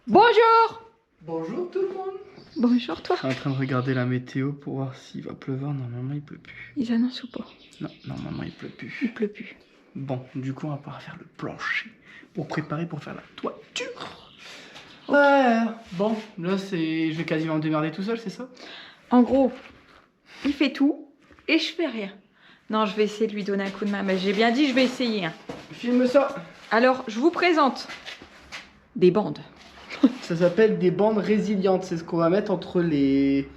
Bonjour! Bonjour tout le monde. Bonjour toi. Je suis en train de regarder la météo pour voir s'il va pleuvoir. Normalement il pleut plus. Ils annoncent ou pas? Non, normalement il pleut plus. Il pleut plus. Bon, du coup on va pouvoir faire le plancher pour préparer pour faire la toiture. Ouais, bon, là je vais quasiment me démerder tout seul, c'est ça? En gros, il fait tout et je fais rien. Non, je vais essayer de lui donner un coup de main, mais j'ai bien dit je vais essayer. Hein. Filme ça. Alors, je vous présente des bandes. Ça s'appelle des bandes résilientes. C'est ce qu'on va mettre entre les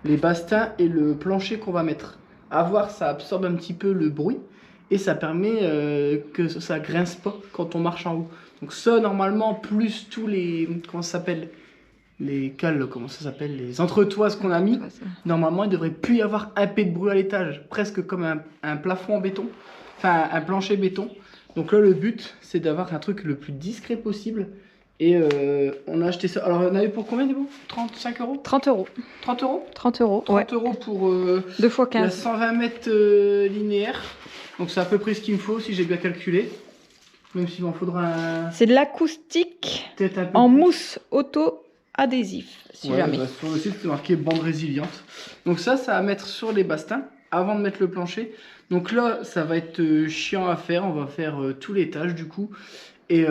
bastins et le plancher qu'on va mettre. À voir, ça absorbe un petit peu le bruit et ça permet que ça grince pas quand on marche en haut. Donc ça, normalement, plus tous les... Comment ça s'appelle? Les cales, comment ça s'appelle? Les entretoises qu'on a mis. Normalement, il devrait plus y avoir un pet de bruit à l'étage. Presque comme un plafond en béton. Enfin, un plancher béton. Donc là, le but, c'est d'avoir un truc le plus discret possible. Et on a acheté ça. Alors, on avait pour combien, des bons? 35 euros? 30 euros. 30 euros? 30 euros, 30 euros pour 2 x il y a 15. 120 mètres linéaires. Donc, c'est à peu près ce qu'il me faut, si j'ai bien calculé. Même s'il m'en faudra un... C'est de l'acoustique peut-être un peu en plus. mousse auto-adhésif, si Ouais, jamais. bah, sur le site, c'est marqué bande résiliente. Donc ça à mettre sur les bastins avant de mettre le plancher. Donc là, ça va être chiant à faire. On va faire tout l'étage du coup. Et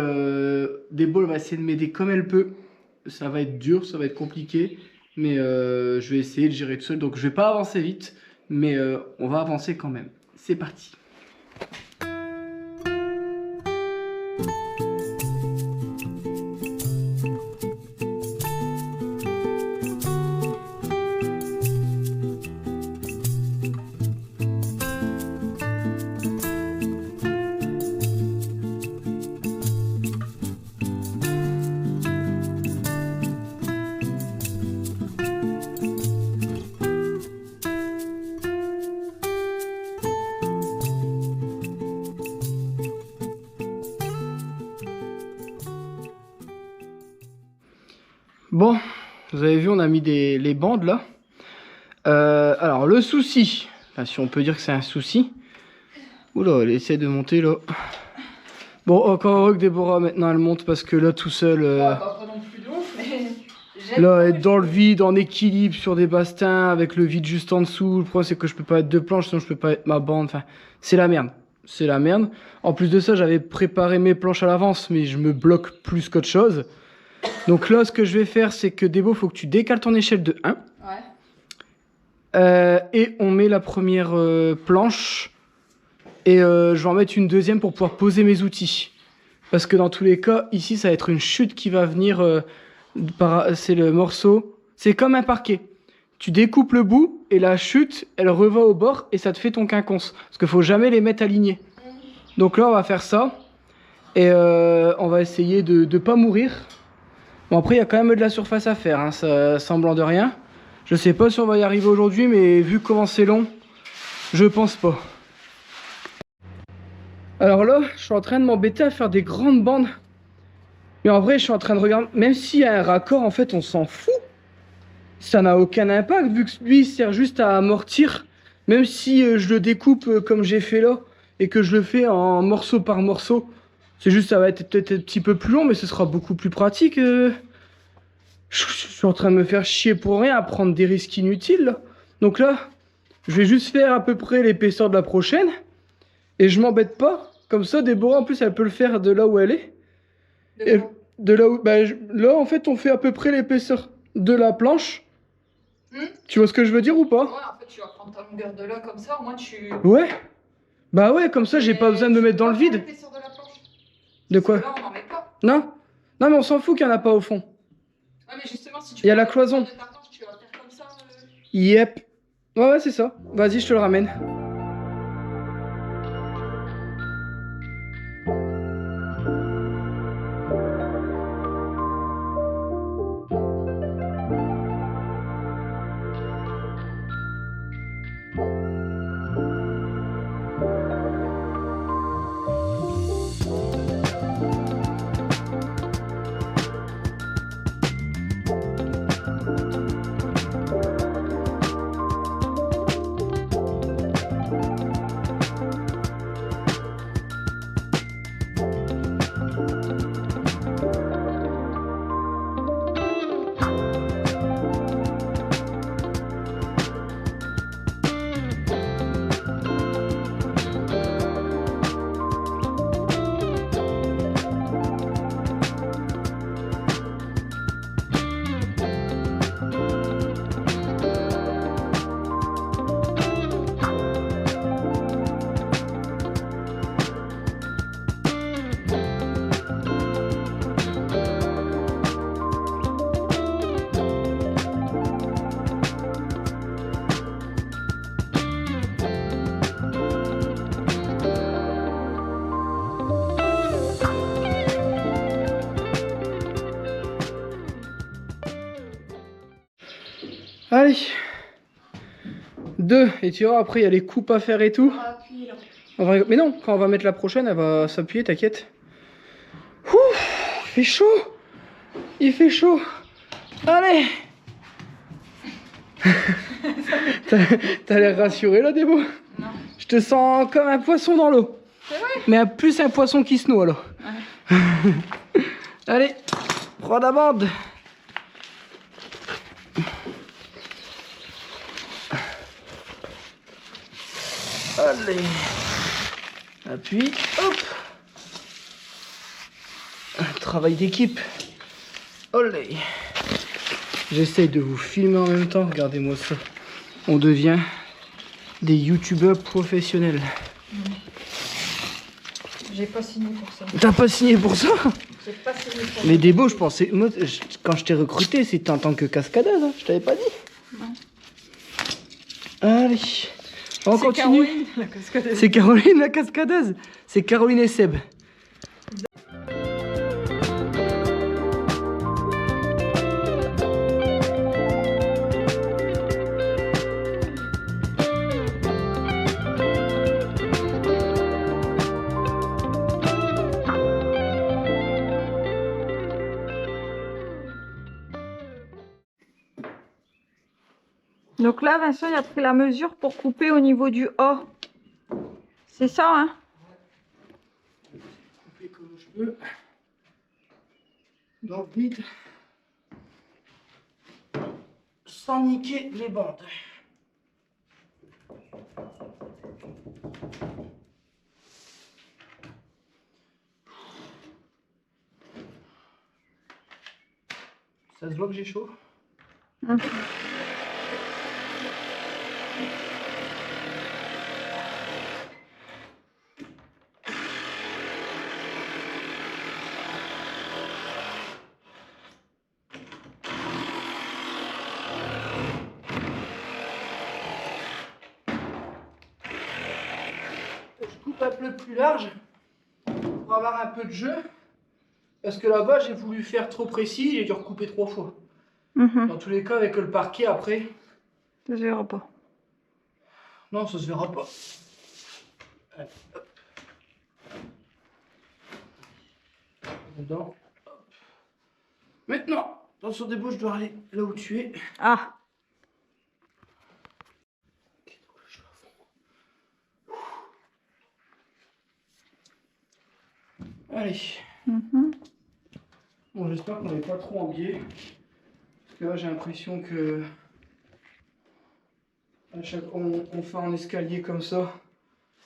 Débo, elle va essayer de m'aider comme elle peut. Ça va être dur, ça va être compliqué. Mais je vais essayer de gérer tout seul. Donc je vais pas avancer vite. Mais on va avancer quand même. C'est parti. Bon, vous avez vu, on a mis les bandes là. Alors le souci, enfin si on peut dire que c'est un souci. Oula, elle essaie de monter là. Bon, encore heureux que Déborah maintenant elle monte parce que là tout seul... Pas non plus de ouf, mais là, être dans le vide, en équilibre sur des bastins, avec le vide juste en dessous. Le problème c'est que je peux pas être deux planches, sinon je peux pas être ma bande. Enfin, c'est la merde. C'est la merde. En plus de ça, j'avais préparé mes planches à l'avance, mais je me bloque plus qu'autre chose. Donc là, ce que je vais faire, c'est que Débo, faut que tu décales ton échelle de 1. ouais. Et on met la première planche. Et je vais en mettre une deuxième pour pouvoir poser mes outils. Parce que dans tous les cas, ici, ça va être une chute qui va venir. C'est le morceau. C'est comme un parquet. Tu découpes le bout et la chute, elle revient au bord et ça te fait ton quinconce. Parce qu'il faut jamais les mettre alignés. Donc là, on va faire ça. Et on va essayer de ne pas mourir. Bon, après, il y a quand même de la surface à faire, hein, ça, semblant de rien. Je sais pas si on va y arriver aujourd'hui, mais vu comment c'est long, je pense pas. Alors là, je suis en train de m'embêter à faire des grandes bandes. Mais en vrai, je suis en train de regarder, même s'il y a un raccord, en fait, on s'en fout. Ça n'a aucun impact, vu que lui, il sert juste à amortir. Même si je le découpe comme j'ai fait là, et que je le fais en morceau par morceau. C'est juste, ça va être peut-être un petit peu plus long, mais ce sera beaucoup plus pratique. Je suis en train de me faire chier pour rien, à prendre des risques inutiles. Là. Donc là, je vais juste faire à peu près l'épaisseur de la prochaine. Et je m'embête pas. Comme ça, Déborah, en plus, elle peut le faire de là où elle est. Et de là où... Bah, là, en fait, on fait à peu près l'épaisseur de la planche. Tu vois ce que je veux dire ou pas? Ouais, en fait, tu vas prendre ta longueur de là comme ça, au moins tu... Ouais. Bah ouais, comme ça, j'ai pas besoin de me mettre dans le vide. L'épaisseur de la planche. De quoi? Là, on n'en met pas. Non? Non, mais on s'en fout qu'il n'y en a pas au fond. Ouais, mais justement, si tu... Il y a la cloison. De ta planche, tu vas faire comme ça. Yep. Ouais, c'est ça. Vas-y, je te le ramène. Allez. 2. Et tu vois, après, il y a les coupes à faire et tout. Mais non, quand on va mettre la prochaine, elle va s'appuyer, t'inquiète. Ouh, il fait chaud. Il fait chaud. Allez. T'as l'air rassuré là, Débo? Non. Je te sens comme un poisson dans l'eau. C'est vrai? Mais plus un poisson qui se noie là. Ouais. Allez, prends la bande. Allez. Appuie. Hop. Travail d'équipe. Olé. J'essaye de vous filmer en même temps. Regardez-moi ça. On devient des youtubeurs professionnels. J'ai pas signé pour ça. T'as pas signé pour ça? J'ai pas signé pour ça. Mais Débo, je pensais. Moi, quand je t'ai recruté, c'était en tant que cascadeuse. Hein, je t'avais pas dit. Non. Allez. On continue. Caroline, la cascadeuse. C'est Caroline la cascadeuse. C'est Caroline et Seb. Donc là, Vincent, il a pris la mesure pour couper au niveau du haut. C'est ça, hein? Couper comme je peux. Dans le vide. Sans niquer les bandes. Ça se voit que j'ai chaud? Je coupe un peu plus large pour avoir un peu de jeu. Parce que là-bas, j'ai voulu faire trop précis, j'ai dû recouper 3 fois. Dans tous les cas, avec le parquet après. Ça se verra pas. Non, ça se verra pas. Allez, hop. Dedans. Hop. Maintenant, attention Débo, je dois aller là où tu es. Ah! Allez. Bon, j'espère qu'on n'est pas trop en biais. Parce que là, j'ai l'impression que à chaque on fait un escalier comme ça.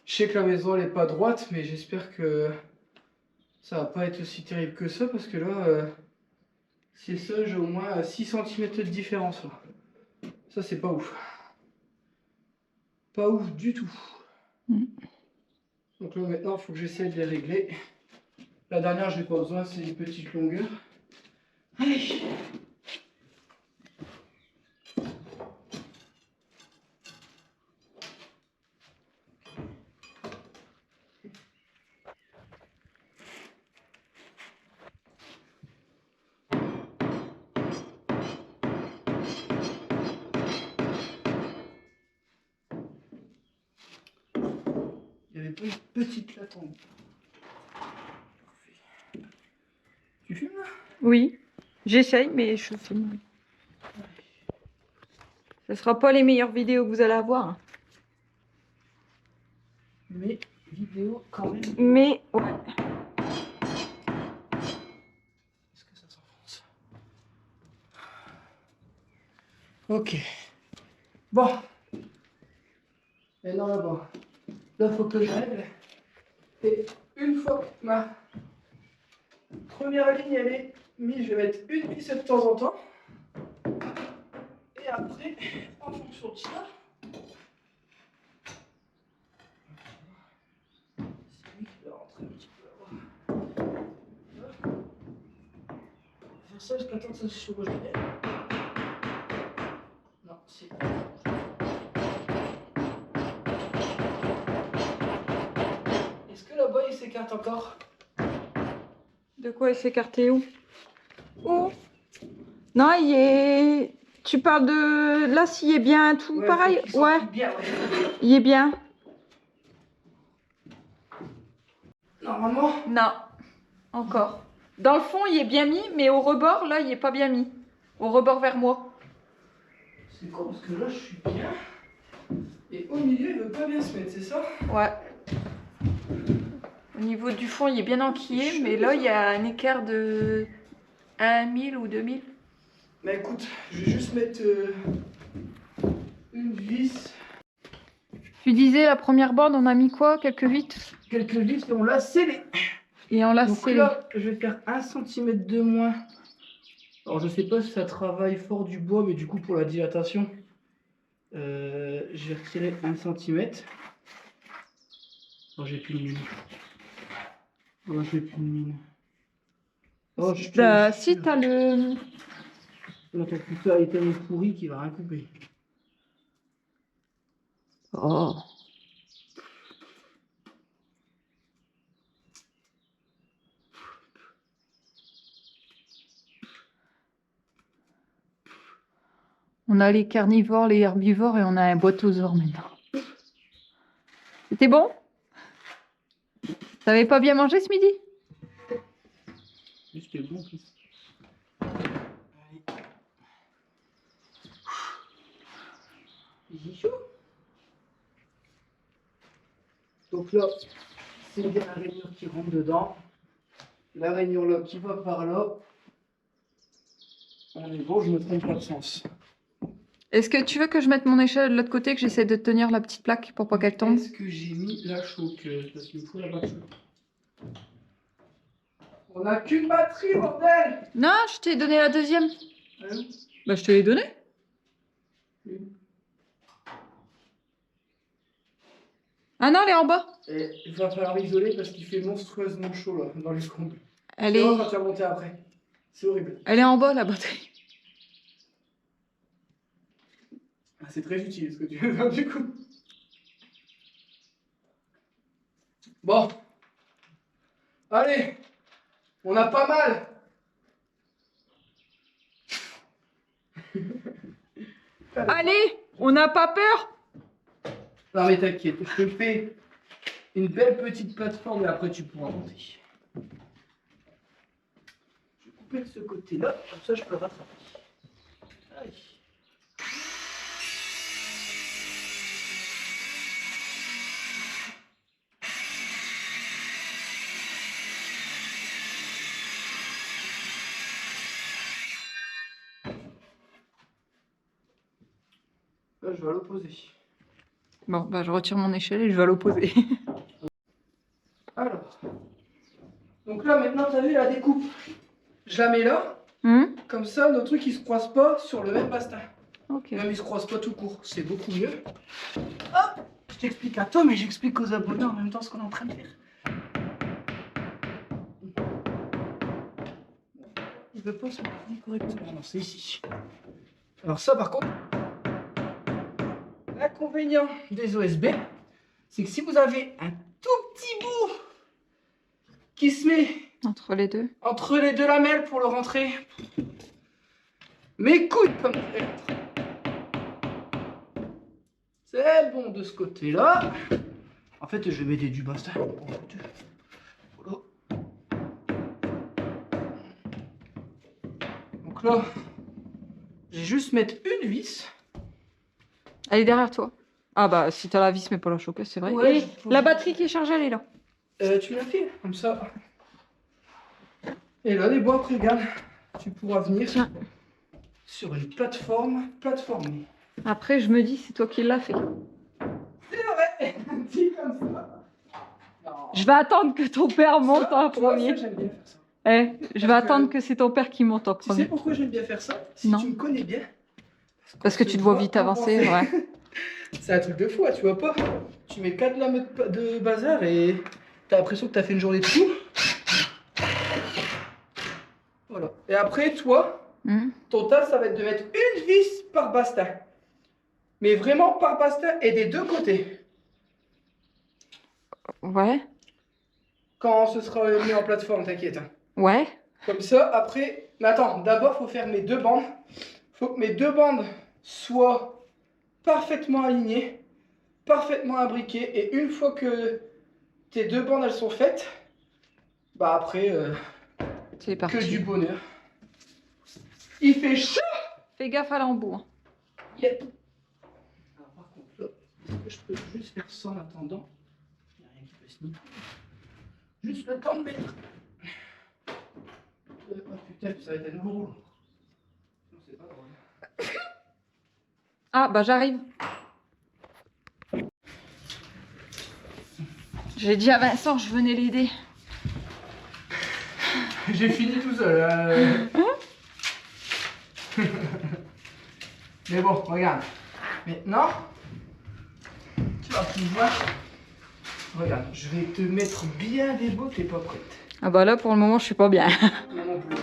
Je sais que la maison elle est pas droite, mais j'espère que ça va pas être aussi terrible que ça parce que là, c'est ça, j'ai au moins 6 cm de différence là. Ça, c'est pas ouf. Pas ouf du tout. Donc là, maintenant, il faut que j'essaie de les régler. La dernière, j'ai pas besoin, c'est une petite longueur. Allez. Il y avait pas une petite là tombée. Tu filmes là? Oui. J'essaye, mais je filme. Ce sera pas les meilleures vidéos que vous allez avoir. Mais vidéo quand même. Mais, ouais. Est-ce que ça s'enfonce? Ok. Bon. Et non là-bas. Là, il faut que je règle. Et une fois que ma première ligne elle est mise, je vais mettre une vis de temps en temps. Et après, en fonction de ça, c'est lui qui va rentrer un petit peu là-bas. On va faire ça jusqu'à temps que ça se chevauche bien. Non, c'est pas ça. Est-ce que là-bas il s'écarte encore? De quoi il s'est écarté où? Où? Non, il est... Tu parles de... Là, s'il est bien tout Ouais, pareil? faut qu'il Ouais, s'enfuit bien, ouais. il est bien. Normalement. Non, encore. Dans le fond, il est bien mis, mais au rebord, là, il est pas bien mis. Au rebord vers moi. C'est con parce que là je suis bien. Et au milieu il veut pas bien se mettre, c'est ça? Ouais. Au niveau du fond, il est bien enquillé, mais là, il y a un écart de 1000 ou 2000. Bah écoute, je vais juste mettre une vis. Tu disais, la première bande, on a mis quoi? Quelques vis? Quelques vis et on l'a scellé. Et on l'a Donc scellé. là, je vais faire 1 cm de moins. Alors je sais pas si ça travaille fort du bois, mais du coup pour la dilatation, je vais retirer 1 cm. Oh j'ai plus de mine. Oh j'ai plus de mine. Oh je Si t'as le... Ton cutter est tellement pourri qu'il va rien couper. Oh. On a les carnivores, les herbivores et on a un boîtosaure maintenant. C'était bon? T'avais pas bien mangé ce midi? Juste le bon fils. Allez. Donc là, c'est bien la rainure qui rentre dedans. La rainure là qui va par là. On est bon, je me trompe pas de sens. Est-ce que tu veux que je mette mon échelle de l'autre côté, que j'essaie de tenir la petite plaque pour pas qu'elle tombe? Est-ce que j'ai mis la choqueuse? Parce qu'il me faut la batterie. On n'a qu'une batterie, bordel! Non, je t'ai donné la deuxième. Allô? Bah, je te l'ai donnée. Ah non, elle est en bas. Et il va falloir isoler parce qu'il fait monstrueusement chaud là, dans les combles. Elle Tu est... vois quand tu vas monter après. C'est horrible. Elle est en bas, la batterie. Ah, c'est très utile ce que tu veux faire du coup. Bon. Allez. On a pas mal. Allez, on n'a pas peur. Non mais t'inquiète, je te fais une belle petite plateforme et après tu pourras monter. Je vais couper de ce côté-là, comme ça je peux rattraper. Allez. Là je vais à l'opposé. Bon, bah, je retire mon échelle et je vais à l'opposé. Alors. Donc là maintenant t'as vu la découpe. Je la mets là. Comme ça, nos trucs ils se croisent pas sur le même bastin. Ok. Même ils se croisent pas tout court, c'est beaucoup mieux. Hop, je t'explique à toi, mais j'explique aux abonnés en même temps ce qu'on est en train de faire. Il veut pas se mettre correctement. Non, c'est ici. Alors ça, par contre, l'inconvénient des OSB, c'est que si vous avez un tout petit bout qui se met Entre les deux. entre les deux lamelles pour le rentrer, mes couilles comme c'est bon de ce côté-là. En fait, je vais m'aider du bastin. Voilà. Donc là, je vais juste mettre une vis. Elle est derrière toi. Ah bah, si t'as la vis mais pas la choqueuse, c'est vrai. Ouais, Et la batterie qui est chargée, elle est là. Tu me la fais comme ça. Et là, les bois après, regarde, tu pourras venir sur une plateforme plateformée. Après, je me dis, c'est toi qui l'as fait. C'est vrai, dit comme ça. Non. Je vais attendre que ton père monte Ça, en tu vois, premier. ça, j'aime bien faire ça. Je vais attendre que c'est ton père qui monte en Tu sais premier. pourquoi j'aime bien faire ça? Si Non. tu me connais bien. Parce que tu te vois vite avancer, ouais. C'est un truc de fou, hein, tu vois pas? Tu mets 4 lames de bazar et t'as l'impression que t'as fait une journée de fou. Voilà. Et après, toi, ton taf, ça va être de mettre une vis par bastin. Mais vraiment par bastin et des deux côtés. Ouais. Quand ce sera mis en plateforme, t'inquiète. Hein. Ouais. Comme ça, après... Mais attends, d'abord, faut faire mes deux bandes. faut que mes deux bandes soient parfaitement alignées, parfaitement imbriquées. Et une fois que tes deux bandes elles sont faites, bah après, C'est parti. que du bonheur. Il fait chaud. Fais gaffe à l'embout. Yep. Alors par contre là, est-ce que je peux juste faire ça en attendant? Il n'y a rien qui peut se nier. Juste le temps de mettre. Oh putain, ça va être un nouveau. Non, c'est pas drôle. Ah bah j'arrive. J'ai dit à Vincent je venais l'aider. J'ai fini tout seul. Mais bon, regarde. Maintenant, tu vas pouvoir. Regarde, je vais te mettre bien des beaux, t'es pas prête. Ah bah là pour le moment je suis pas bien. Moi non plus.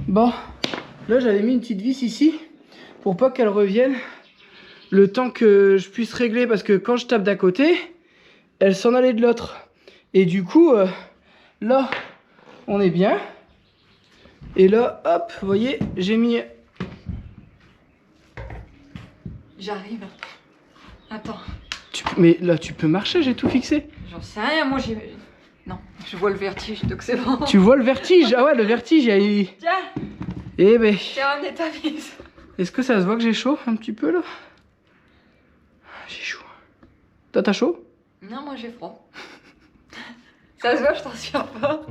Bon, là j'avais mis une petite vis ici pour pas qu'elle revienne le temps que je puisse régler, parce que quand je tape d'un côté, elle s'en allait de l'autre. Et du coup, là, on est bien. Et là, hop, vous voyez, j'ai mis... J'arrive. Attends. Mais là, tu peux marcher, j'ai tout fixé. J'en sais rien, moi j'ai... Non, je vois le vertige, donc c'est bon. Tu vois le vertige? Ah ouais, le vertige, il y a... Tiens, Eh ben... j'ai ramené ta vis. Est-ce que ça se voit que j'ai chaud un petit peu là? J'ai chaud. Toi, t'as chaud? Non, moi j'ai froid. Ça se voit, je t'en pas.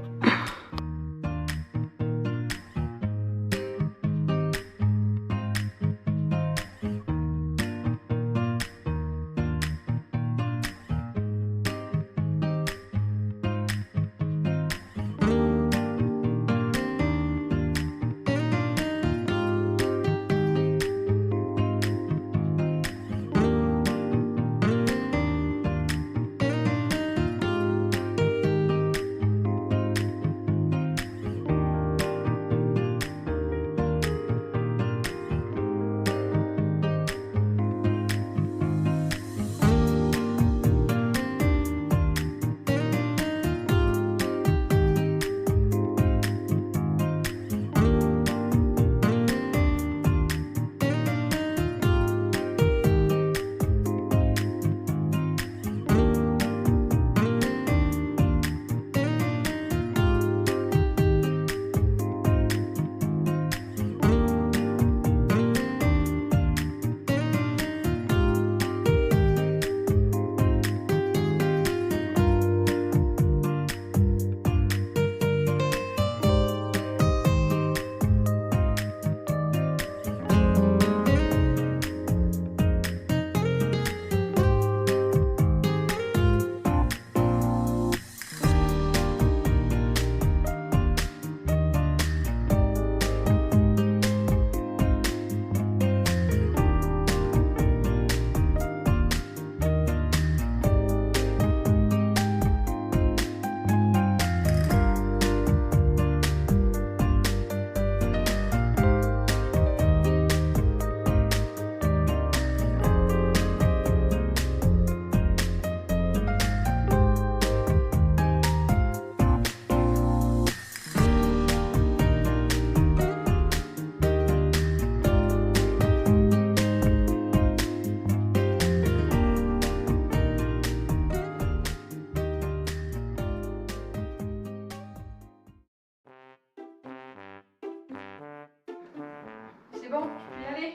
c'est bon, je peux y aller.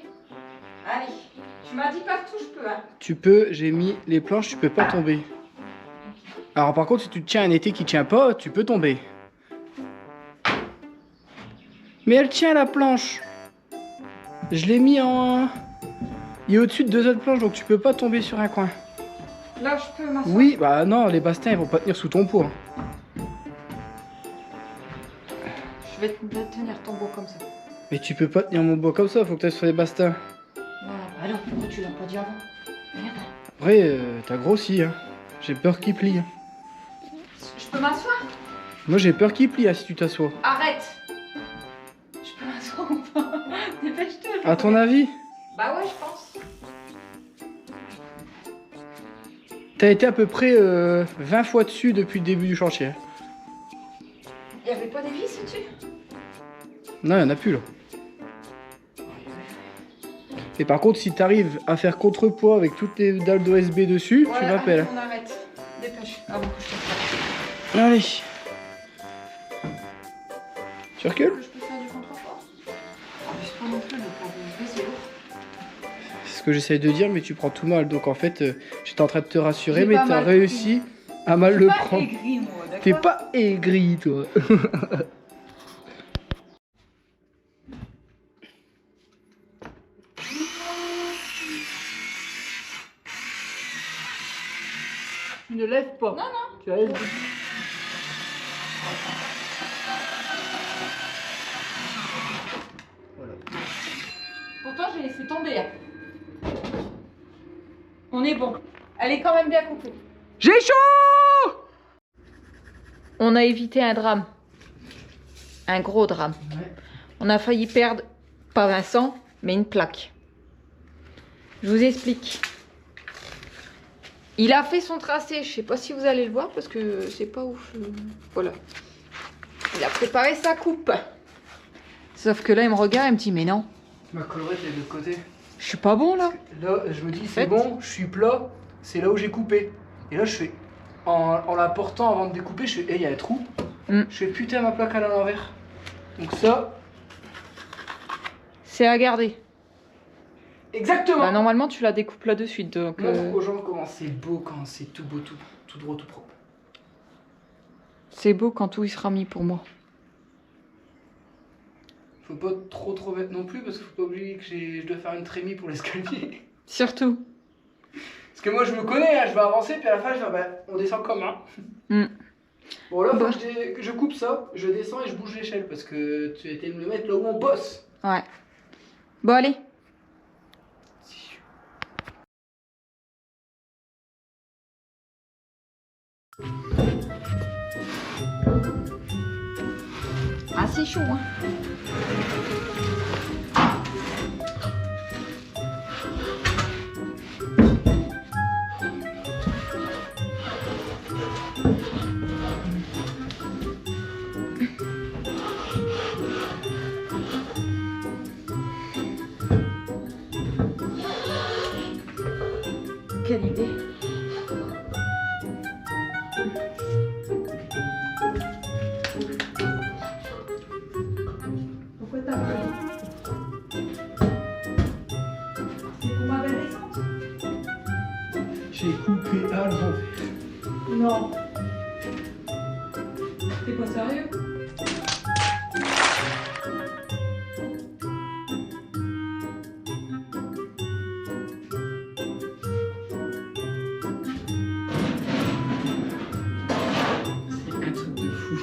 Allez, tu m'as dit partout, je peux, hein. Tu peux, j'ai mis les planches, tu peux pas tomber. Alors par contre, si tu tiens un été qui tient pas, tu peux tomber. Mais elle tient la planche. Je l'ai mis en... Il est au-dessus de 2 autres planches, donc tu peux pas tomber sur un coin. Là, je peux m'asseoir. Oui, bah non, les bastins, ils vont pas tenir sous ton poids. Je vais tenir ton beau comme ça. Mais tu peux pas tenir mon bois comme ça, faut que tu ailles sur les bastins. Voilà, bah alors, pourquoi tu l'as pas dit avant? Merde. Après, t'as grossi, hein. J'ai peur qu'il plie. Je peux m'asseoir? Moi, j'ai peur qu'il plie, hein, si tu t'assois. Arrête! Je peux m'asseoir ou pas? Dépêche-toi. À ton avis? Bah ouais, je pense. T'as été à peu près 20 fois dessus depuis le début du chantier. Il y avait pas des vis au-dessus? Non, il y en a plus, là. Et par contre, si t'arrives à faire contrepoids avec toutes les dalles d'OSB dessus, tu m'appelles. On arrête. Dépêche, avant que je te fasse. Allez. Tu recules? Je peux faire du contrepoids. Je pas non plus le poids de USB, c'est lourd. C'est ce que j'essaye de dire, mais tu prends tout mal. Donc en fait, j'étais en train de te rassurer, J'ai mais pas t'as mal réussi à mal le prendre. Aigri, moi, d'accord? T'es pas aigri, toi. Tu ne lèves pas. Non, non. Tu lèves. Voilà. Pourtant, j'ai laissé tomber. Hein. On est bon. Elle est quand même bien coupée. J'ai chaud! On a évité un drame. Un gros drame. Ouais. On a failli perdre, pas Vincent, mais une plaque. Je vous explique. Il a fait son tracé, je sais pas si vous allez le voir parce que c'est pas ouf. Voilà. Il a préparé sa coupe. Sauf que là, il me regarde et me dit, mais non, Ma collerette est de l'autre côté. je suis pas bon là. Là, je me dis, c'est fait- bon, je suis plat, c'est là où j'ai coupé. Et là, je fais, en la portant avant de découper, je fais, il y a un trou. Mm. Je fais, putain, ma plaque à l'envers. Donc ça, C'est à garder. exactement. Bah, normalement, tu la découpes là de suite. Donc, Montre aux gens comment c'est beau quand c'est tout beau, tout droit, tout propre. c'est beau quand tout il sera mis pour moi. Faut pas trop mettre non plus parce qu'il faut pas oublier que je dois faire une trémie pour l'escalier. Surtout. Parce que moi je me connais, hein, je vais avancer puis à la fin je vais bah, on descend comme un. Mm. Bon là faut Bon. que je coupe ça, je descends et je bouge l'échelle parce que tu étais de me le mettre là où on bosse. Ouais. Bon, allez. Ah, c'est chaud, hein. Quelle idée. Pourquoi t'as pris? C'est pour ma belle descente? J'ai coupé à l'envers. Non. T'es pas sérieux? C'est un truc de fou.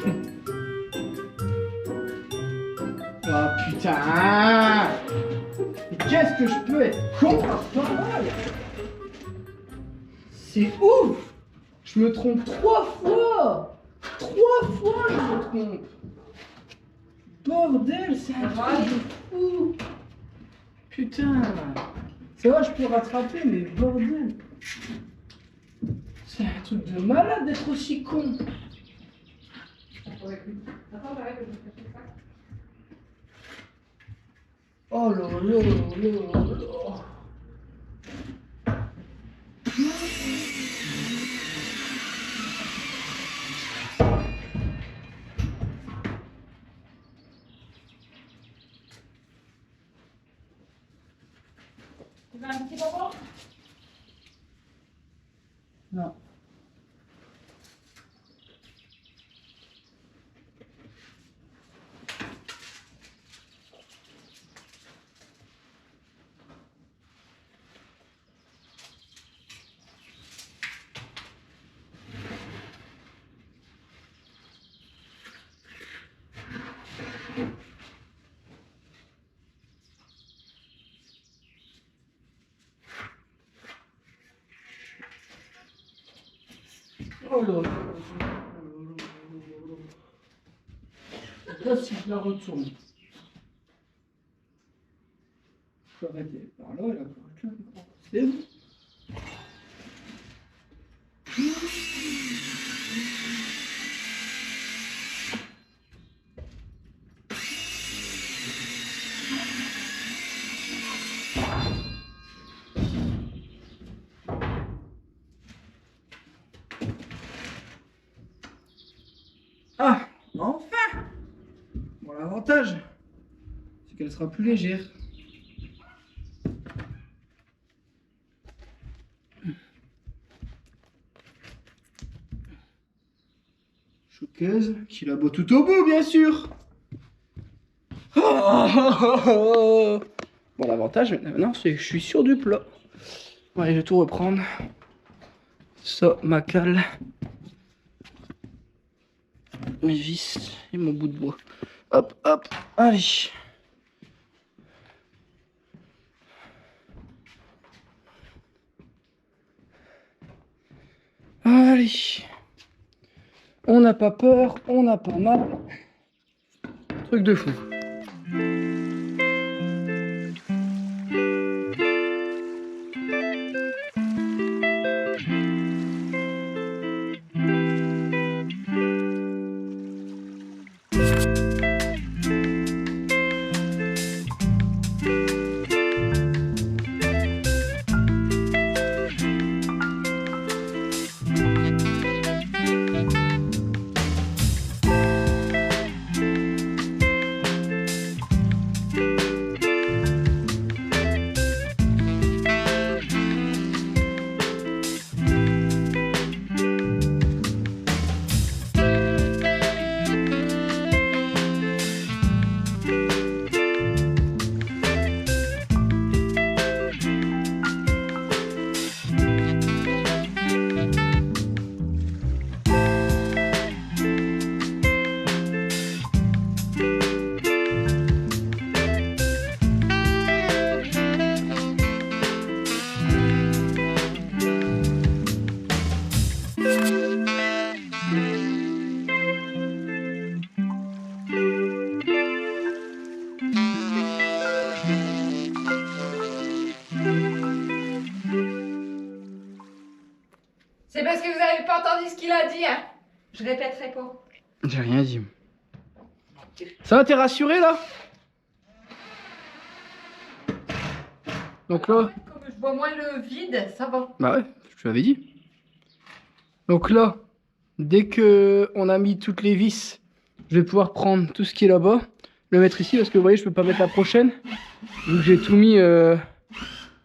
Oh putain! Mais qu'est-ce que je peux être con à ce temps-là? C'est ouf! Je me trompe 3 fois! 3 fois je me trompe! Bordel, c'est un truc de fou! Putain! Ça va, je peux rattraper, mais bordel! C'est un truc de malade d'être aussi con! Oh là là là là! Tu veux un petit bonbon? Non. Oh là là. Là, si je la retourne. Je vais arrêter par là, elle a encore c'est bon. Ah, enfin! Bon, l'avantage, c'est qu'elle sera plus légère. Choqueuse, qui la boit tout au bout, bien sûr! Oh. Bon, l'avantage maintenant, c'est que je suis sûr du plat. Bon, allez, je vais tout reprendre. Ça, ma cale. Mes vis et mon bout de bois. Hop, hop, allez. Allez. On n'a pas peur, on n'a pas mal. Truc de fou. C'est parce que vous n'avez pas entendu ce qu'il a dit, hein. Je répéterai pas. J'ai rien dit. Ça va, t'es rassuré là? Donc là... Comme je vois moins le vide, ça va. Bah ouais, je te l'avais dit. Donc là, dès que on a mis toutes les vis, je vais pouvoir prendre tout ce qui est là-bas, le mettre ici parce que vous voyez, je peux pas mettre la prochaine. Donc j'ai tout mis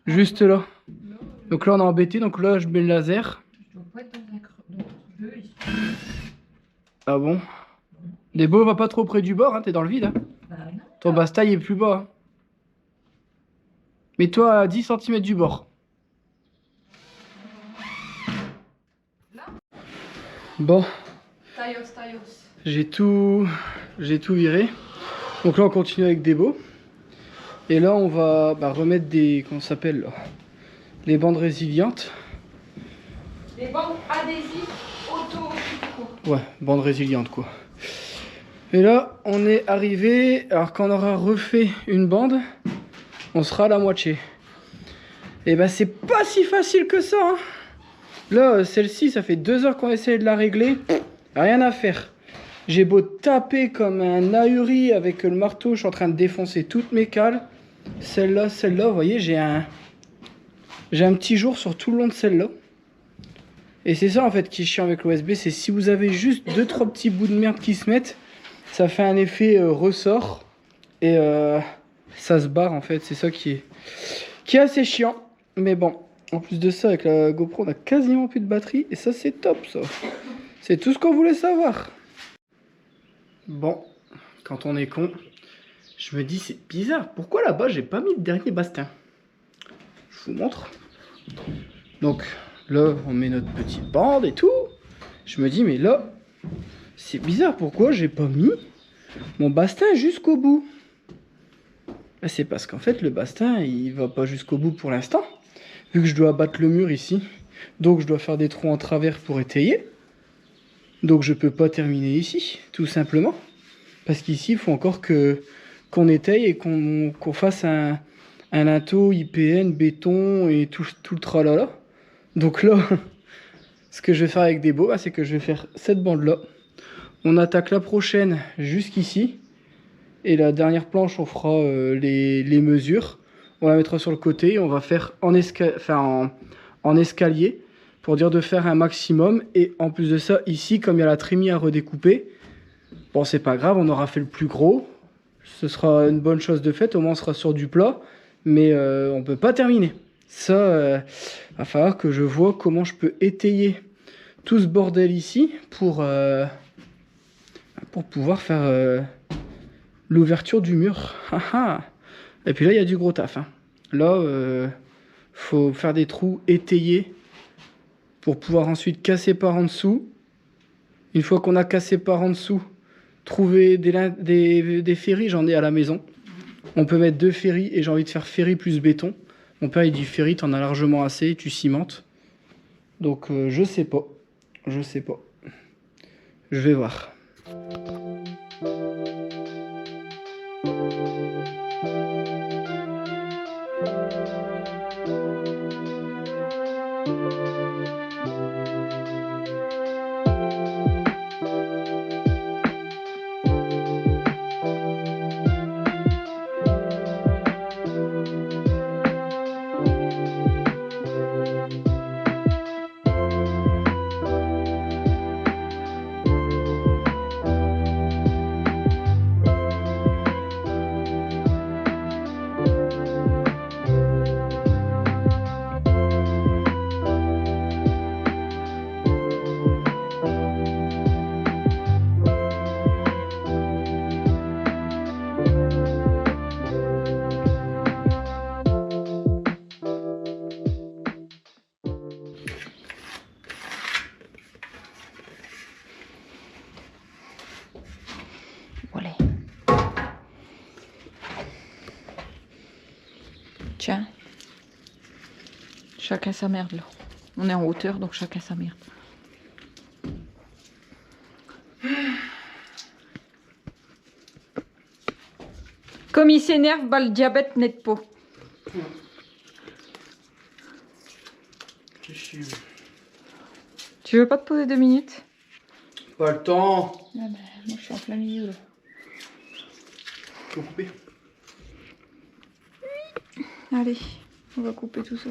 juste là. Donc là on a embêté, donc là je mets le laser. Je dois pas être dans un creux ici. Ah bon? Les beaux, va pas trop près du bord, hein, t'es dans le vide. Hein. Bah non. Ton basse-taille est plus bas. Hein. Mets-toi à 10 cm du bord. Là? Bon, Taillos. j'ai tout viré. Donc là on continue avec des beaux. Et là on va remettre des, comment ça s'appelle là, les bandes résilientes. Les bandes adhésives auto. Ouais, bandes résilientes quoi. Et là on est arrivé, alors quand on aura refait une bande, on sera à la moitié. Et ben c'est pas si facile que ça. Hein. Là celle-ci, ça fait 2 heures qu'on essaie de la régler, rien à faire. J'ai beau taper comme un ahuri avec le marteau, je suis en train de défoncer toutes mes cales. Celle-là, vous voyez, j'ai un petit jour sur tout le long de celle-là. Et c'est ça en fait qui est chiant avec l'OSB, c'est si vous avez juste 2-3 petits bouts de merde qui se mettent, ça fait un effet ressort et ça se barre en fait, c'est ça qui qui est assez chiant. Mais bon, en plus de ça, avec la GoPro, on a quasiment plus de batterie. Et ça, c'est top, ça. C'est tout ce qu'on voulait savoir. Bon, quand on est con, je me dis, c'est bizarre. Pourquoi là-bas, j'ai pas mis le dernier bastin? Je vous montre. Donc, là, on met notre petite bande et tout. Je me dis, mais là, c'est bizarre. Pourquoi j'ai pas mis mon bastin jusqu'au bout? C'est parce qu'en fait, le bastin, il va pas jusqu'au bout pour l'instant. Vu que je dois abattre le mur ici. Donc, je dois faire des trous en travers pour étayer. Donc, je peux pas terminer ici, tout simplement. Parce qu'ici, il faut encore qu'on étaye et qu'on fasse un linteau, IPN, béton et tout le tralala. Donc là, ce que je vais faire avec des baux, c'est que je vais faire cette bande-là. On attaque la prochaine jusqu'ici. Et la dernière planche, on fera les mesures. On la mettra sur le côté et on va faire en escalier pour dire de faire un maximum. Et en plus de ça, ici, comme il y a la trémie à redécouper, bon, c'est pas grave, on aura fait le plus gros. Ce sera une bonne chose de faite, au moins on sera sur du plat. Mais on peut pas terminer. Ça, va falloir que je vois comment je peux étayer tout ce bordel ici pour pouvoir faire l'ouverture du mur. Et puis là, il y a du gros taf. Hein. Là, faut faire des trous étayés pour pouvoir ensuite casser par en dessous. Une fois qu'on a cassé par en dessous, trouver des ferries, j'en ai à la maison. On peut mettre 2 ferries et j'ai envie de faire ferry plus béton. Mon père il dit ferry, t'en as largement assez, tu cimentes. Donc je sais pas. Je sais pas. Je vais voir. Voilà. Tiens. Chacun sa merde là. On est en hauteur donc chacun sa merde. Comme il s'énerve, bah le diabète n'aide pas. Tu veux pas te poser 2 minutes? Pas le temps. Ah ben, moi je suis en plein milieu là. Faut couper. Allez, on va couper tout ça.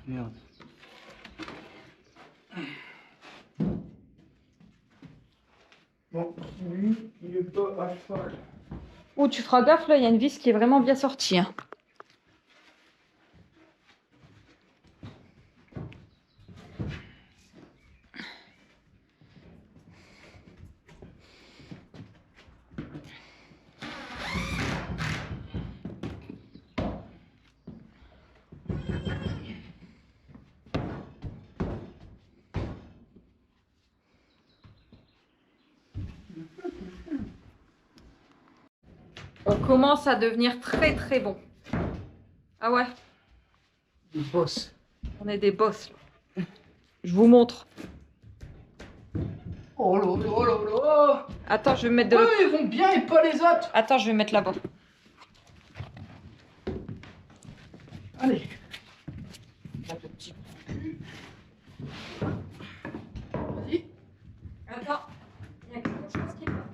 Merde. Bon, lui, il est pas à cheval. Oh, tu feras gaffe là, il y a une vis qui est vraiment bien sortie. Hein. On commence à devenir très très bon. Ah ouais, Des boss. on est des boss là. Je vous montre. Oh là là, oh là là. Attends, je vais me mettre de Eux, l'autre. ils vont bien et pas les autres. Attends, je vais me mettre là-bas. Allez. Un petit cul. Vas-y. Attends, il y a quelque chose qui va.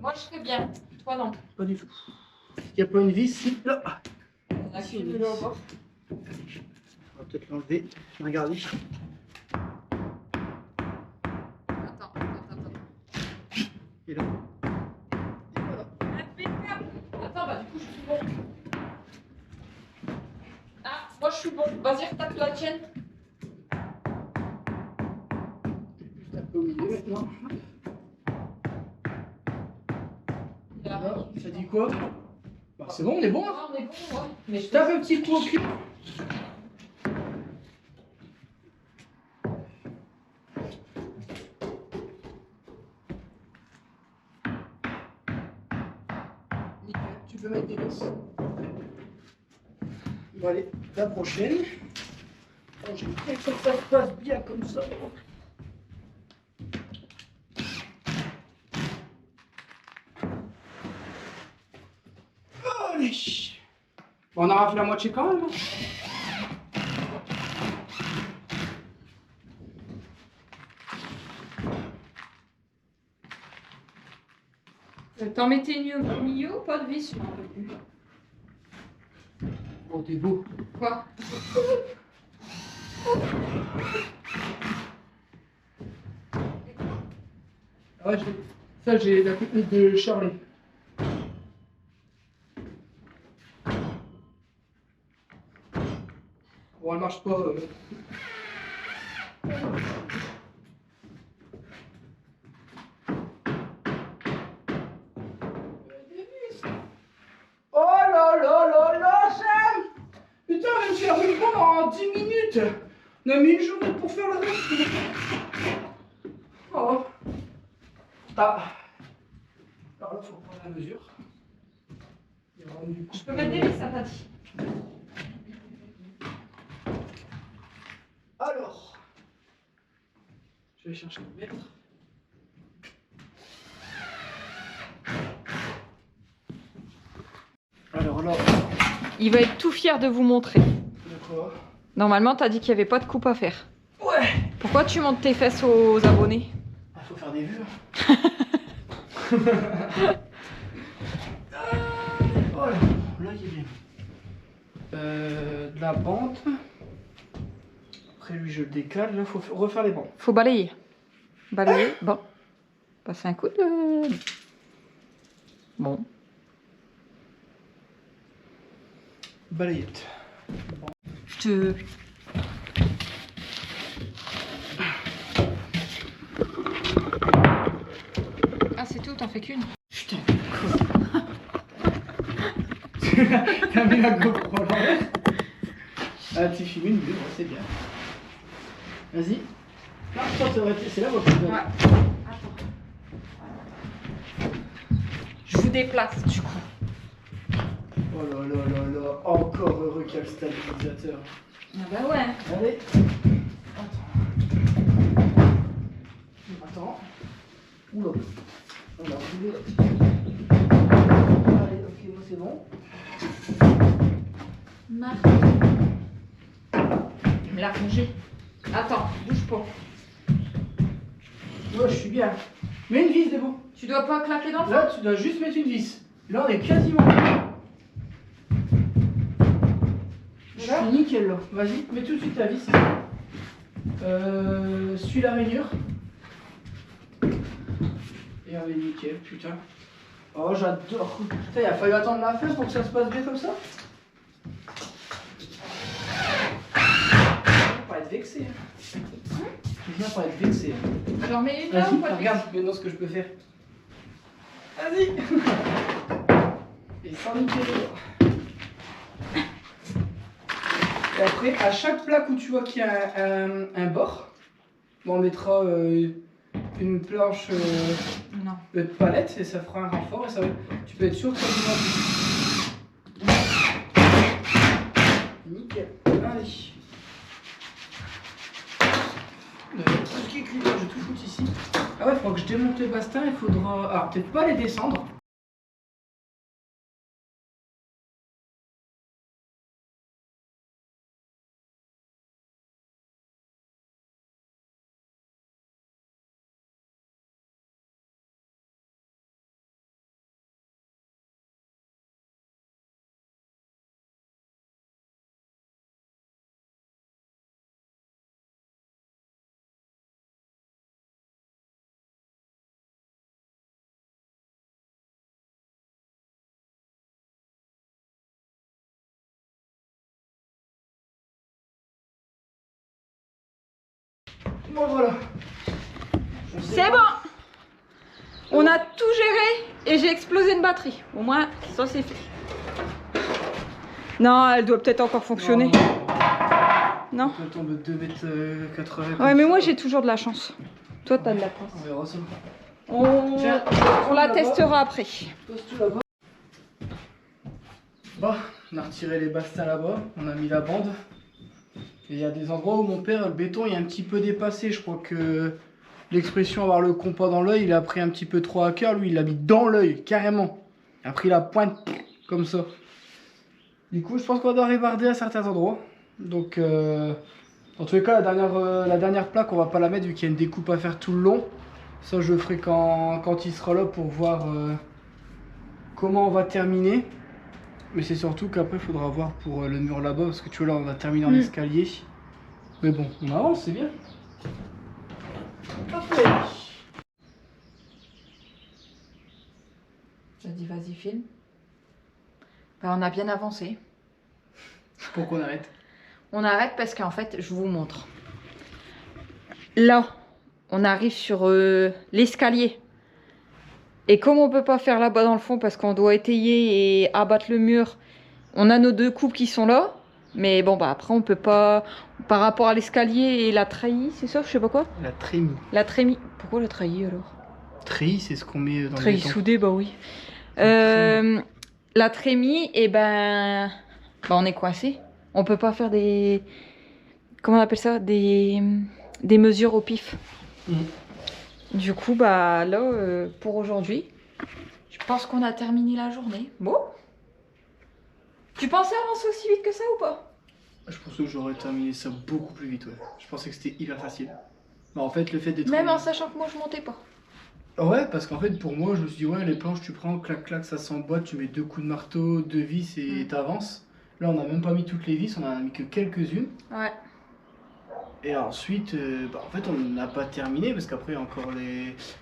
Moi je serais bien, toi non. Pas du tout. Il n'y a pas une vis ici. Là. a qu'une là au bord. On va peut-être l'enlever. Regardez. Attends. Et là. Et voilà. Impeccable. Attends, bah du coup, je suis bon. Ah, moi je suis bon. Vas-y, retape la tienne. Juste un peu au milieu maintenant. Voilà, ça dit quoi? Bah, c'est bon, on est bon. Hein. Ah, on est bon, ouais. Mais je Tape un petit coup au cul. Nickel, tu peux mettre des vis. Bon allez, la prochaine. Oh, j'ai bien que ça se passe bien comme ça. Allez. Bon, on a raflé la moitié quand même. Hein. T'en mettais une au milieu ou pas de vis? Je m'en rappelle plus. Oh, t'es beau. Quoi? Ah ouais, ça, j'ai la technique de Charlie. Bon, elle marche pas. Oh là là là là, Sam! Putain, on vient de faire une bombe en 10 minutes! On a mis une journée pour faire le reste. Oh. Ah. Alors là, faut prendre la mesure. Il y aura du coup. Je peux mettre des vis, ça t'a dit. Alors, je vais chercher le mètre. Alors là, Il va être tout fier de vous montrer. d'accord. Normalement, t'as dit qu'il n'y avait pas de coupe à faire. Ouais. Pourquoi tu montes tes fesses aux abonnés? Ah, faut faire des vues. Voilà, là il est bien. De la bande. Après lui je le décale, là faut refaire les bandes. Faut balayer. Balayer, bon. Passer un coup de... Bon. Balayette. Je te... Ah, c'est tout, t'en fais qu'une? Putain, t'as mis la GoPro à l'envers. Ah, tu filmes une vue, c'est bien. Vas-y. Non, toi, c'est là votre Ouais. Attends. Je vous déplace, du coup. Oh là là là là, encore heureux qu'il y a le stabilisateur. Ah bah ouais. Allez. Attends. Oula. On va rouler. Allez, ok, moi c'est bon. Marc. Il me l'a rongé. Attends, bouge pas. Moi je suis bien. Mets une vis, c'est bon. Tu dois pas claquer dans le Là, tu dois juste mettre une vis. Là, on est quasiment. Je suis nickel là. Vas-y, mets tout de suite ta vis. Suis la rainure. Et on est nickel, putain. Oh, j'adore. Putain, il a fallu attendre la fin pour que ça se passe bien comme ça. On va pas être vexé. Je viens pas être vexé. J'en mets une là ou pas? Vas-y, regarde maintenant ce que je peux faire. Vas-y. Et sans niquer les doigts. Et après, à chaque plaque où tu vois qu'il y a un bord, bon, on mettra une planche Non. de palette et ça fera un renfort et ça va... Tu peux être sûr que ça va. Nickel. Allez. Tout ce qui est cuivre, je tout foutre ici. Ah ouais, il faudra que je démonte les bastins, il faudra... Alors peut-être pas les descendre. Bon voilà. C'est bon. On a tout géré et j'ai explosé une batterie. Au moins, ça c'est fait. Non, elle doit peut-être encore fonctionner. Non. On tombe de 2,80 m. Ouais, mais moi j'ai toujours de la chance. Toi, t'as de la chance. On verra ça. On la testera après. Pose tout là-bas. Bon, on a retiré les bastins là-bas, on a mis la bande. Et il y a des endroits où mon père, le béton, il est un petit peu dépassé. Je crois que l'expression avoir le compas dans l'œil, il a pris un petit peu trop à cœur. Lui, il l'a mis dans l'œil, carrément. Il a pris la pointe comme ça. Du coup, je pense qu'on doit rébarder à certains endroits. Donc, dans tous les cas, la dernière plaque, on va pas la mettre vu qu'il y a une découpe à faire tout le long. Ça, je le ferai quand il sera là pour voir comment on va terminer. Mais c'est surtout qu'après, il faudra voir pour le mur là-bas. Parce que tu vois, là, on a terminé en escalier. Mais bon, on avance, c'est bien. Parfait. J'ai dit, vas-y, filme. Ben, on a bien avancé. Pourquoi on arrête? On arrête parce qu'en fait, je vous montre. Là, on arrive sur l'escalier. Et comme on peut pas faire là-bas dans le fond parce qu'on doit étayer et abattre le mur, on a nos deux coupes qui sont là. Mais bon, bah après, on peut pas... Par rapport à l'escalier et la treillis, c'est ça? Je sais pas quoi. La trémie. La treillis. Pourquoi la treillis alors? Treillis, c'est ce qu'on met dans Treillis le béton. soudée, bah oui. La trémie, et ben... on est coincé. On peut pas faire des... Comment on appelle ça? Des mesures au pif. Du coup, bah là, pour aujourd'hui, je pense qu'on a terminé la journée. Bon. Tu pensais avancer aussi vite que ça ou pas? Je pense que j'aurais terminé ça beaucoup plus vite, ouais. Je pensais que c'était hyper facile. Mais en fait, le fait d'être... Même en sachant que moi, je montais pas. Ouais, parce qu'en fait, pour moi, je me suis dit, ouais, les planches, tu prends, clac, clac, ça s'emboîte, tu mets 2 coups de marteau, 2 vis et t'avances. Là, on n'a même pas mis toutes les vis, on en a mis que quelques-unes. Ouais. Et ensuite, en fait, on n'a pas terminé parce qu'après, encore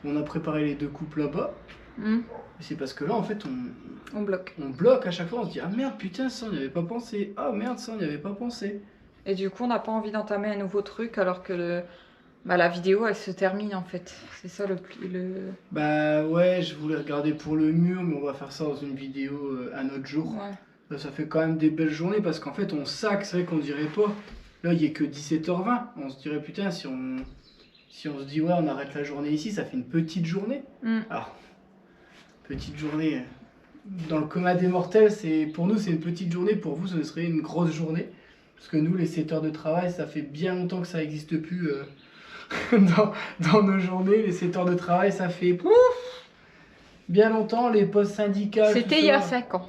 on a préparé les 2 coupes là-bas. C'est parce que là, en fait, On bloque. on bloque à chaque fois, on se dit, ah merde, putain, ça, on n'y avait pas pensé. Ah merde, ça, on n'y avait pas pensé. Et du coup, on n'a pas envie d'entamer un nouveau truc alors que la vidéo, elle se termine en fait. C'est ça le... Bah ouais, je voulais regarder pour le mur, mais on va faire ça dans une vidéo un autre jour. Ouais. Là, ça fait quand même des belles journées parce qu'en fait, on sac, c'est vrai qu'on dirait pas. Là, il est que 17h20. On se dirait, putain, si on se dit, ouais, on arrête la journée ici, ça fait une petite journée. Alors, petite journée, dans le commun des mortels, pour nous, c'est une petite journée. Pour vous, ce serait une grosse journée. Parce que nous, les 7 heures de travail, ça fait bien longtemps que ça n'existe plus dans nos journées. Les 7 heures de travail, ça fait pouf, bien longtemps. Les postes syndicales. C'était il y a 5 ans.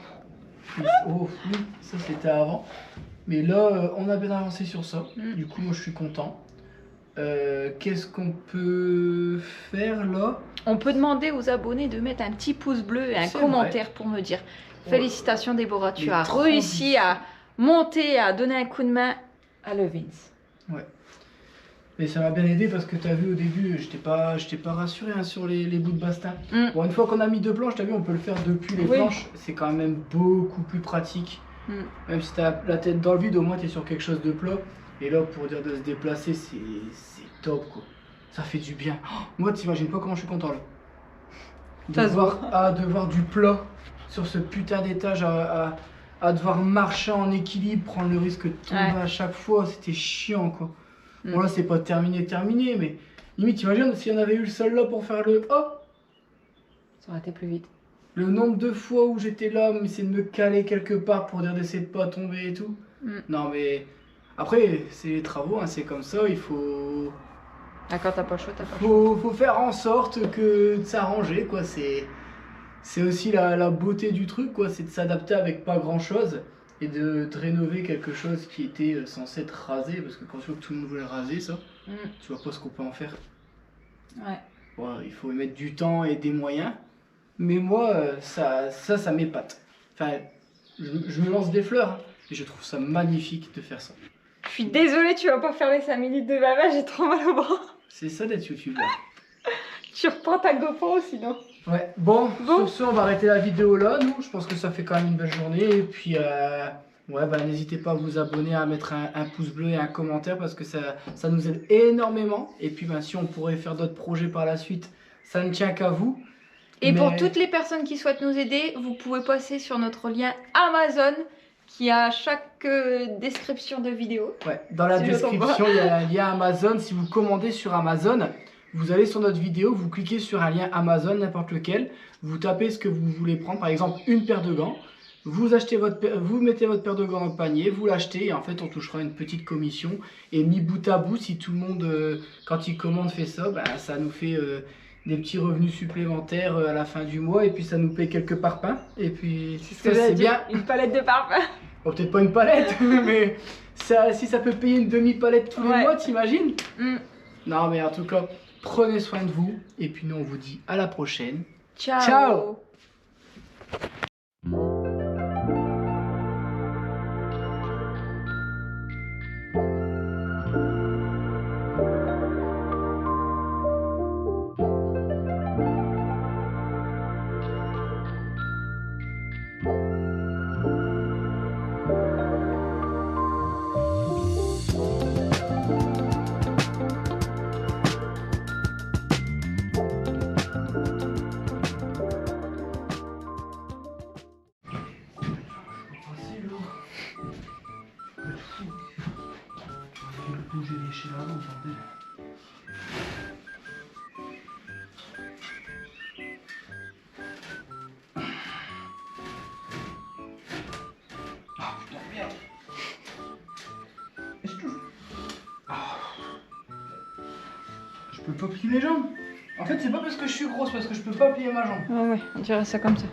Oh, oui, ça c'était avant. Mais là, on a bien avancé sur ça. Du coup, moi, je suis content. Qu'est-ce qu'on peut faire là? On peut demander aux abonnés de mettre un petit pouce bleu et un C'est commentaire pour me dire félicitations Déborah, tu as réussi à monter, à donner un coup de main à Levins. Ouais. Mais ça m'a bien aidé parce que tu as vu au début, je t'ai pas rassuré hein, sur les bouts de bastin. Bon, une fois qu'on a mis 2 planches, tu as vu, on peut le faire depuis les planches. C'est quand même beaucoup plus pratique. Même si tu as la tête dans le vide, au moins tu es sur quelque chose de plat. Et là, pour dire de se déplacer, c'est top quoi. Ça fait du bien. Oh, moi, t'imagines pas comment je suis content là. De voir du plat sur ce putain d'étage, à devoir marcher en équilibre, prendre le risque de tomber à chaque fois, c'était chiant quoi. Bon là, c'est pas terminé, mais limite, t'imagines si on avait eu le sol là pour faire le A. Ça aurait été plus vite. Le nombre de fois où j'étais là, mais c'est de me caler quelque part pour dire d'essayer de pas tomber et tout. Non mais après, c'est les travaux, hein, c'est comme ça, il faut... Ah, quand t'as pas le choix, t'as pas le choix. Faut faire en sorte que de s'arranger, quoi. C'est aussi la beauté du truc, quoi. C'est de s'adapter avec pas grand chose et de rénover quelque chose qui était censé être rasé. Parce que quand tu vois que tout le monde voulait raser ça, tu vois pas ce qu'on peut en faire. Ouais. Bon, il faut y mettre du temps et des moyens. Mais moi, ça m'épate. Enfin, je me lance des fleurs hein, et je trouve ça magnifique de faire ça. Je suis désolée, tu vas pas faire les 5 minutes de baba, j'ai trop mal au bras. C'est ça d'être youtubeur. Tu reprends ta GoPro sinon. Ouais, bon, sur ce, on va arrêter la vidéo là. Nous, je pense que ça fait quand même une belle journée. Et puis, Ouais, bah n'hésitez pas à vous abonner, à mettre un pouce bleu et un commentaire parce que ça nous aide énormément. Et puis bah, si on pourrait faire d'autres projets par la suite, ça ne tient qu'à vous. Et pour toutes les personnes qui souhaitent nous aider, vous pouvez passer sur notre lien Amazon qui a chaque description de vidéo. Ouais, dans la description, il y a un lien Amazon. Si vous commandez sur Amazon, vous allez sur notre vidéo, vous cliquez sur un lien Amazon, n'importe lequel, vous tapez ce que vous voulez prendre, par exemple une paire de gants. Vous mettez votre paire de gants dans le panier, vous l'achetez et en fait on touchera une petite commission. Et mis bout à bout, si tout le monde, quand il commande, fait ça, bah, ça nous fait des petits revenus supplémentaires à la fin du mois. Et puis ça nous paye quelques parpaings. Et puis c'est bien. Une palette de parpaings. Bon, peut-être pas une palette, mais si ça peut payer une demi-palette tous les mois, t'imagines? Non mais en tout cas, prenez soin de vous. Et puis nous on vous dit à la prochaine. Ciao. Ciao. Bouger les chez là, bordel. Ah putain de merde. Est-ce que je peux pas plier mes jambes? En fait c'est pas parce que je suis grosse, parce que je peux pas plier ma jambe. Ah ouais, on dirait ça comme ça.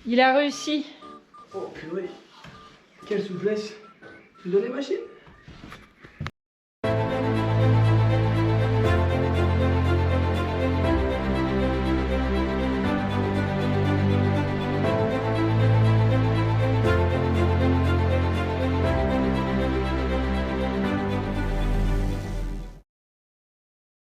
Il a réussi. Oh purée. Quelle souplesse. Tu donnes les machines?